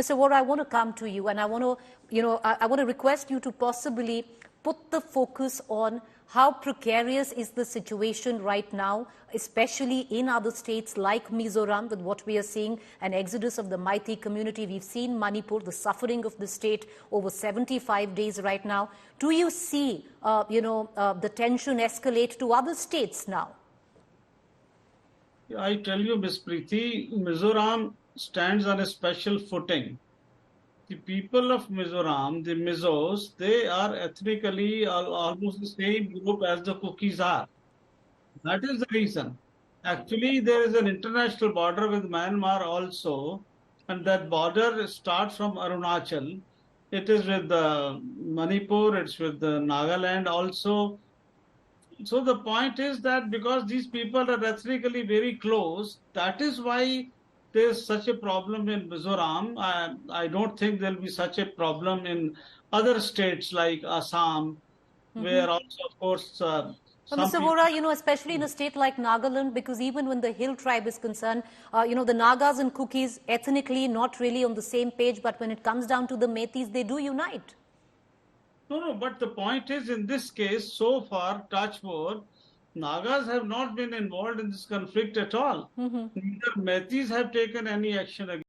Mr. Vohra, I want to come to you, and I want to, I want to request you to possibly put the focus on how precarious is the situation right now, especially in other states like Mizoram, with what we are seeing, an exodus of the Meitei community. We've seen Manipur, the suffering of the state over 75 days right now. Do you see, the tension escalate to other states now? I tell you, Ms. Preeti, Mizoram stands on a special footing. The people of Mizoram, the Mizos, they are ethnically almost the same group as the Cookies are. That is the reason. Actually, there is an international border with Myanmar also, and that border starts from Arunachal. It is with Manipur, it's with Nagaland also. So the point is that because these people are ethnically very close, that is why there's such a problem in Mizoram. I don't think there'll be such a problem in other states like Assam, where also, of course, But some Mr. people. Vohra, especially in a state like Nagaland, because even when the Hill tribe is concerned, the Nagas and Cookies ethnically not really on the same page, but when it comes down to the Meiteis, they do unite. No, but the point is, in this case, so far, touch wood, Nagas have not been involved in this conflict at all. Neither Meiteis have taken any action against,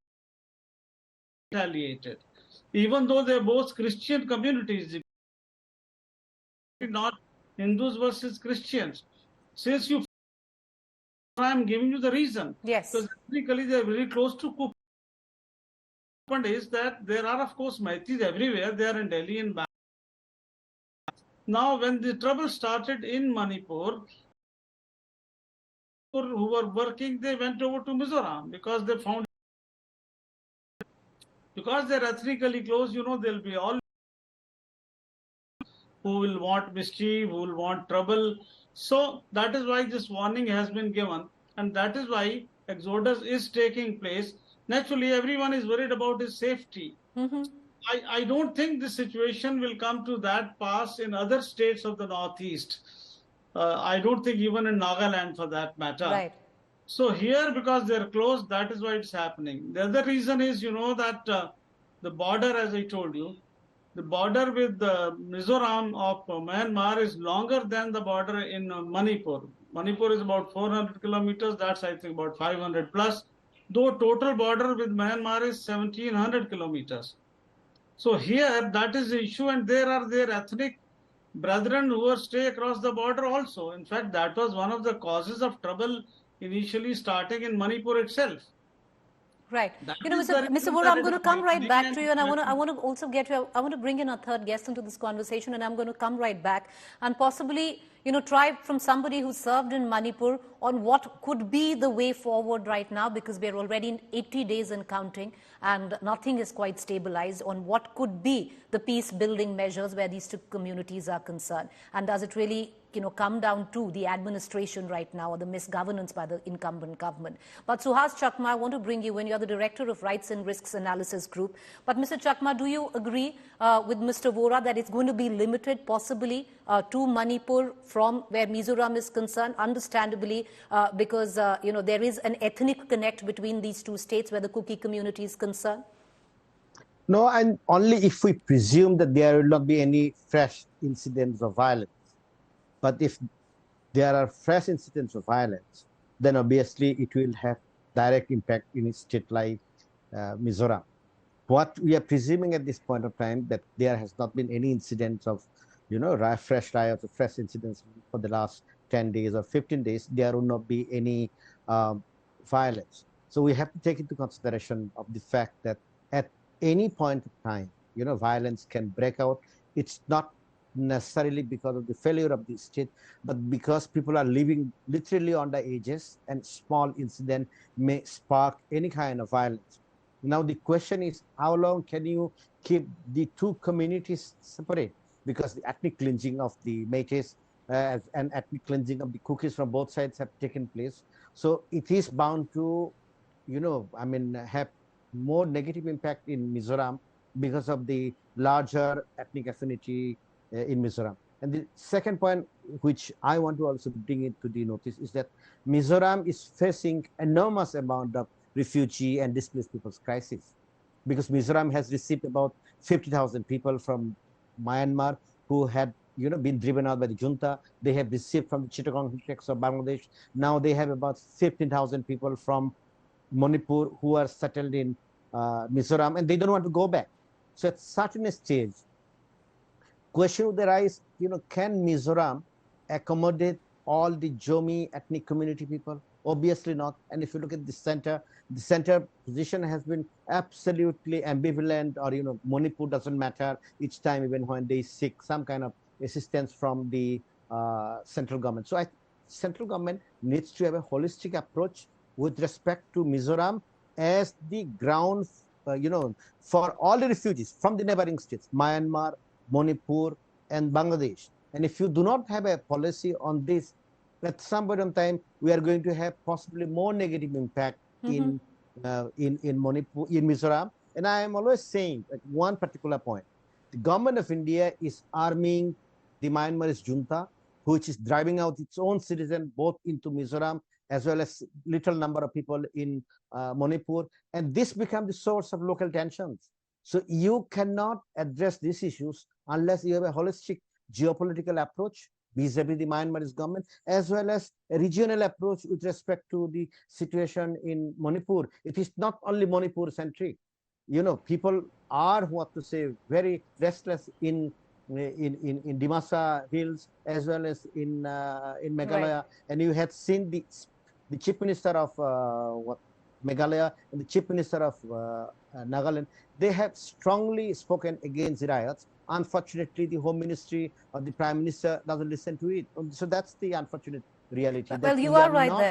retaliated. Even though they're both Christian communities, not Hindus versus Christians. Since I'm giving you the reason. Yes. Because ethnically they're very close to Cook. What happened is that there are, of course, Meiteis everywhere. They are in Delhi and Bangalore. Now, when the trouble started in Manipur, who were working, they went over to Mizoram because they found, because they're ethnically close, there'll be all who will want mischief, who will want trouble. So that is why this warning has been given, and that is why exodus is taking place. Naturally, everyone is worried about his safety. I don't think this situation will come to that pass in other states of the Northeast. I don't think even in Nagaland for that matter. Right. So here, because they're close, that is why it's happening. The other reason is, that the border, as I told you, the border with the Mizoram of Myanmar is longer than the border in Manipur. Manipur is about 400 kilometers. That's, I think, about 500 plus. Though total border with Myanmar is 1700 kilometers. So here, that is the issue, and there are their ethnic brethren who are stay across the border also. In fact, that was one of the causes of trouble initially starting in Manipur itself. Right. Mr. Vohra, I'm going to come right back to you, and I want to also I want to bring in a third guest into this conversation, and I'm going to come right back and possibly, try from somebody who served in Manipur on what could be the way forward right now, because we're already in 80 days and counting, and nothing is quite stabilized on what could be the peace-building measures where these two communities are concerned. And does it really come down to the administration right now or the misgovernance by the incumbent government? But Suhas Chakma, I want to bring you in. You're the Director of Rights and Risks Analysis Group. But Mr. Chakma, do you agree with Mr. Vohra that it's going to be limited possibly to Manipur from where Mizoram is concerned, understandably, because, there is an ethnic connect between these two states where the Kuki community is concerned? No, and only if we presume that there will not be any fresh incidents of violence. But if there are fresh incidents of violence, then obviously it will have direct impact in a state like Mizoram. What we are presuming at this point of time, that there has not been any incidents of, fresh riots or fresh incidents for the last 10 days or 15 days, there will not be any violence. So we have to take into consideration of the fact that at any point of time, violence can break out. It's not necessarily because of the failure of the state, but because people are living literally on the edges, and small incident may spark any kind of violence. Now the question is, how long can you keep the two communities separate? Because the ethnic cleansing of the Meiteis and ethnic cleansing of the Cookies from both sides have taken place. So it is bound to, have more negative impact in Mizoram because of the larger ethnic affinity in Mizoram. And the second point, which I want to also bring into the notice, is that Mizoram is facing enormous amount of refugee and displaced people's crisis. because Mizoram has received about 50,000 people from Myanmar who had been driven out by the junta. They have received from the Chittagong districts of Bangladesh. Now they have about 15,000 people from Manipur who are settled in Mizoram, and they don't want to go back. So at such a stage, question would arise, can Mizoram accommodate all the Jomi ethnic community people? Obviously not. And if you look at the center position has been absolutely ambivalent, or, Manipur doesn't matter each time, even when they seek some kind of assistance from the central government. So central government needs to have a holistic approach with respect to Mizoram as the ground, for all the refugees from the neighboring states, Myanmar, Manipur, and Bangladesh. And if you do not have a policy on this, at some point in time, we are going to have possibly more negative impact in Manipur, in Mizoram. And I am always saying at one particular point, the government of India is arming the Myanmar's junta, which is driving out its own citizens both into Mizoram as well as little number of people in Manipur. And this becomes the source of local tensions. So you cannot address these issues unless you have a holistic geopolitical approach vis-a-vis the Myanmar's government, as well as a regional approach with respect to the situation in Manipur. It is not only Manipur-centric. People are, very restless in Dimasa Hills as well as in Meghalaya. Right. And you had seen the Chief Minister of Meghalaya and the Chief Minister of Nagaland. They have strongly spoken against the riots. Unfortunately, the Home Ministry or the Prime Minister doesn't listen to it. So that's the unfortunate reality. Well, you are right there.